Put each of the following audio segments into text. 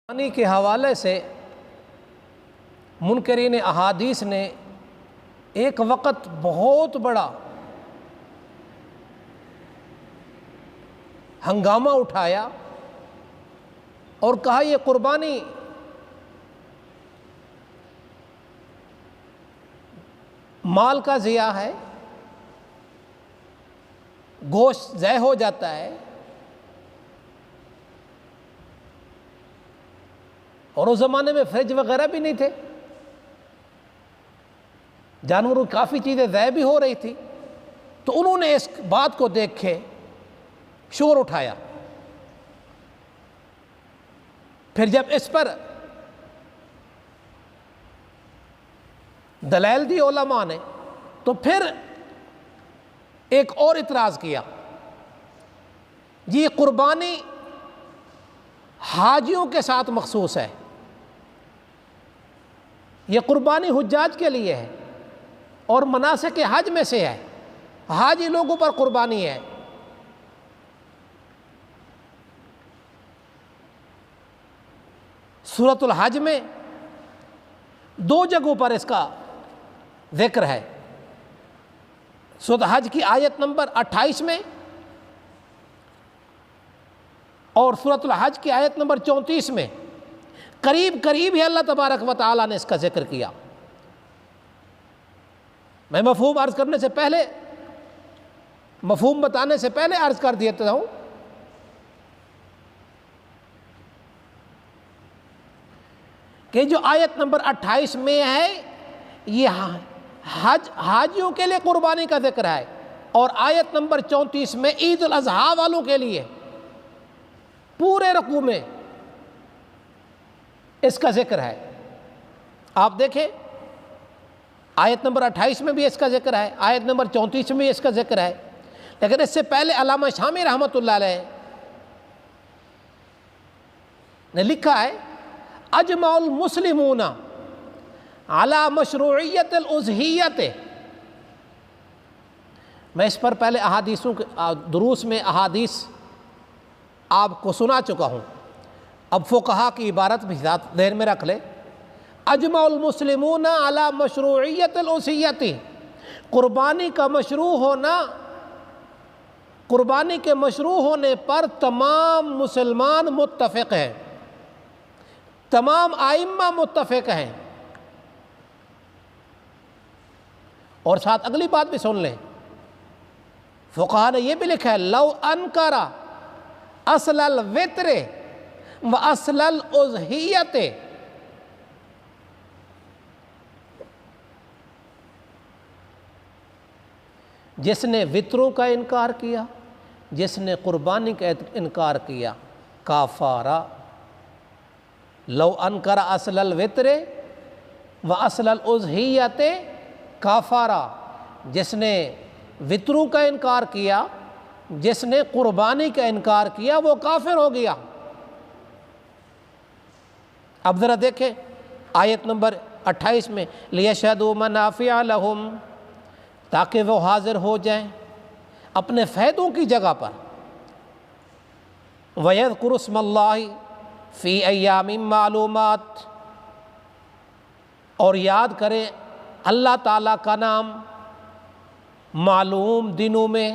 قربانی کے حوالے سے منکرین احادیث نے ایک وقت بہت بڑا ہنگامہ اٹھایا اور کہا یہ قربانی مال کا ضیاع ہے، گوشت ضائع ہو جاتا ہے، اور اس زمانے میں فریج وغیرہ بھی نہیں تھے، جانوروں کی کافی چیزیں ضائع بھی ہو رہی تھی، تو انہوں نے اس بات کو دیکھ کے شور اٹھایا۔ پھر جب اس پر دلائل دی علماء نے تو پھر ایک اور اعتراض کیا، یہ قربانی حاجیوں کے ساتھ مخصوص ہے، یہ قربانی حجاج کے لیے ہے اور مناسک حج میں سے ہے، حاجی لوگوں پر قربانی ہے۔ سورۃ الحج میں دو جگہوں پر اس کا ذکر ہے، سورۃ الحج کی آیت نمبر 28 میں اور سورۃ الحج کی آیت نمبر 34 میں قریب ہی اللہ تبارک و تعالیٰ نے اس کا ذکر کیا۔ میں مفہوم عرض کرنے سے پہلے، مفہوم بتانے سے پہلے عرض کر دیتا ہوں کہ جو آیت نمبر 28 میں ہے یہ حاجیوں کے لیے قربانی کا ذکر ہے، اور آیت نمبر 34 میں عید الاضحیٰ والوں کے لیے پورے رکوع میں اس کا ذکر ہے۔ آپ دیکھیں آیت نمبر 28 میں بھی اس کا ذکر ہے، آیت نمبر 34 میں بھی اس کا ذکر ہے، لیکن اس سے پہلے علامہ شامی رحمۃ اللہ علیہ نے لکھا ہے اجمع المسلمون علی مشروعیت الاضحیۃ۔ میں اس پر پہلے احادیثوں کے دروس میں احادیث آپ کو سنا چکا ہوں، اب فقہا کی عبارت بھی ذہن میں رکھ لے۔ اجمع المسلمون علی مشروعیت الاضحیۃ، قربانی کا مشروع ہونا، قربانی کے مشروع ہونے پر تمام مسلمان متفق ہیں، تمام ائمہ متفق ہیں۔ اور ساتھ اگلی بات بھی سن لیں، فقہا نے یہ بھی لکھا ہے لو انکر اصل الوتر و اصل الاضحیۃ، جس نے وطروں کا انکار کیا، جس نے قربانی کا انکار کیا، کافارہ۔ لو انکر اصل الوتر و اصل الاضحیۃ کافارہ، جس نے وطروں کا انکار کیا، جس نے قربانی کا انکار کیا، وہ کافر ہو گیا۔ اب ذرا دیکھیں آیت نمبر 28 میں لیشہدوا منافع لہم، تاکہ وہ حاضر ہو جائیں اپنے فائدوں کی جگہ پر، وَيَذْكُرُ اسْمَ اللَّهِ فی ایام معلومات، اور یاد کریں اللہ تعالیٰ کا نام معلوم دنوں میں،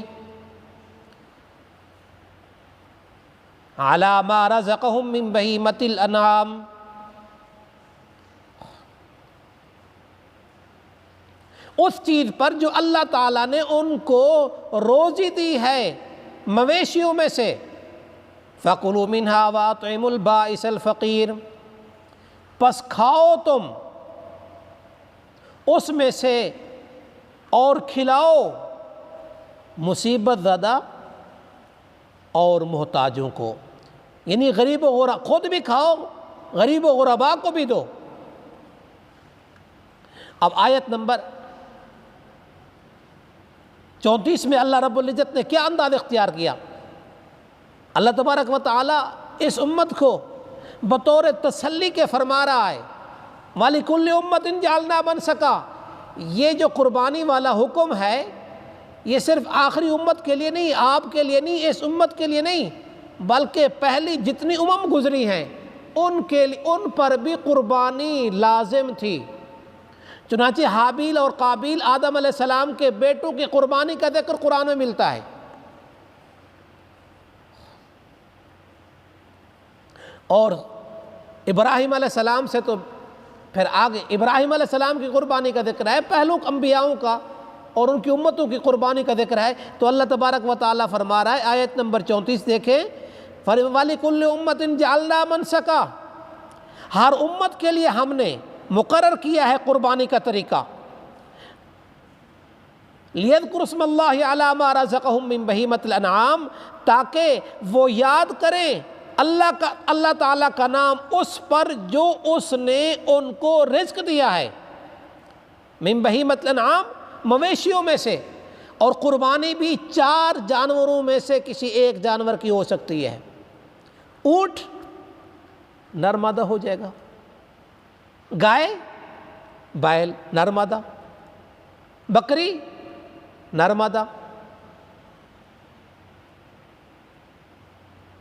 علی ما رزقہم من بہیمۃ الانعام، اس چیز پر جو اللہ تعالیٰ نے ان کو روزی دی ہے مویشیوں میں سے، فَكُلُوا مِنْهَا وَأَطْعِمُوا الْبَائِسَ الْفَقِيرَ، پس کھاؤ تم اس میں سے اور کھلاؤ مصیبت زدہ اور محتاجوں کو، یعنی غریب و غربا، خود بھی کھاؤ، غریب و غربا کو بھی دو۔ اب آیت نمبر 34 میں اللہ رب العزت نے کیا انداز اختیار کیا؟ اللہ تبارک و تعالیٰ اس امت کو بطور تسلی کے فرما رہا ہے وَلِكُلِّ أُمَّةٍ جَعَلْنَا مَنْسَكًا، یہ جو قربانی والا حکم ہے یہ صرف آخری امت کے لیے نہیں، آپ کے لیے نہیں، اس امت کے لیے نہیں، بلکہ پہلی جتنی امم گزری ہیں ان پر بھی قربانی لازم تھی۔ چنانچہ حابیل اور قابیل آدم علیہ السلام کے بیٹوں کی قربانی کا ذکر قرآن میں ملتا ہے۔ اور ابراہیم علیہ السلام سے تو پھر آگے ابراہیم علیہ السلام کی قربانی کا ذکر ہے، پہلو انبیاؤں کا اور ان کی امتوں کی قربانی کا ذکر ہے۔ تو اللہ تبارک و تعالیٰ فرما رہا ہے، آیت نمبر 34 دیکھیں، وَلِكُلِّ أُمَّةٍ جَعَلْنَا مَنْسَكًا، ہر امت کے لیے ہم نے مقرر کیا ہے قربانی کا طریقہ، لِيَذْكُرُوا اسْمَ اللَّهِ عَلَىٰ مَا رَزَقَهُم مِّن بَهِيمَةِ الْأَنْعَامِ، تاکہ وہ یاد کریں اللہ تعالیٰ کا نام اس پر جو اس نے ان کو رزق دیا ہے، من بہیمۃ الانعام، مویشیوں میں سے، اور قربانی بھی 4 جانوروں میں سے کسی ایک جانور کی ہو سکتی ہے۔ اونٹ نرمادہ ہو جائے گا، گائے بیل نرمادہ، بکری نرمادہ،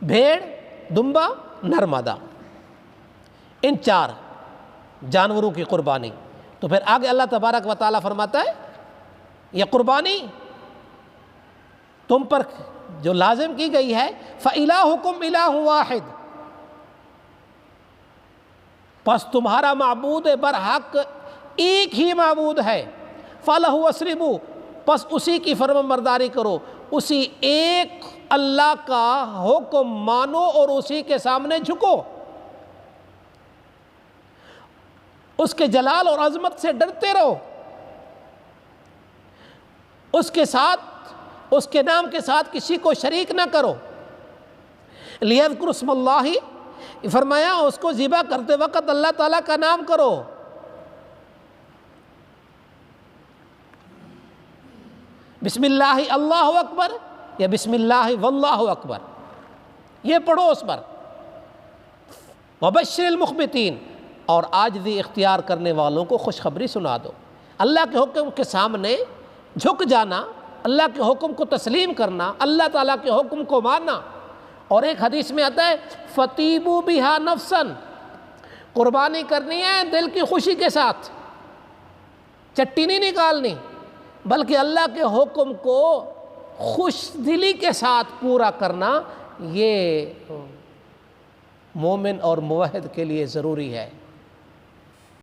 بھیڑ دمبا نرمادہ، ان 4 جانوروں کی قربانی۔ تو پھر آگے اللہ تبارک و تعالیٰ فرماتا ہے یہ قربانی تم پر جو لازم کی گئی ہے، فَإِلَٰهُكُمْ إِلَٰهٌ وَاحِدٌ، پس تمہارا معبود برحق ایک ہی معبود ہے، فَلَهُ وَاسْلِمُوا، پس اسی کی فرمان برداری کرو، اسی ایک اللہ کا حکم مانو اور اسی کے سامنے جھکو، اس کے جلال اور عظمت سے ڈرتے رہو، اس کے ساتھ، اس کے نام کے ساتھ کسی کو شریک نہ کرو۔ لِيَذْكُرُوا اسْمَ اللَّهِ، فرمایا اس کو ذبح کرتے وقت اللہ تعالیٰ کا نام کرو۔ بسم اللہ اللہ اکبر یا بسم اللہ واللہ اکبر، یہ پڑھو اس پر۔ وَبَشِّرِ الْمُخْبِتِينَ، اور عاجزی اختیار کرنے والوں کو خوشخبری سنا دو۔ اللہ کے حکم کے سامنے جھک جانا، اللہ کے حکم کو تسلیم کرنا، اللہ تعالیٰ کے حکم کو ماننا۔ اور ایک حدیث میں آتا ہے فَطِيبُوا بِهَا نَفْسًا، قربانی کرنی ہے دل کی خوشی کے ساتھ، چٹی نہیں نکالنی، بلکہ اللہ کے حکم کو خوش دلی کے ساتھ پورا کرنا، یہ مومن اور موحد کے لیے ضروری ہے۔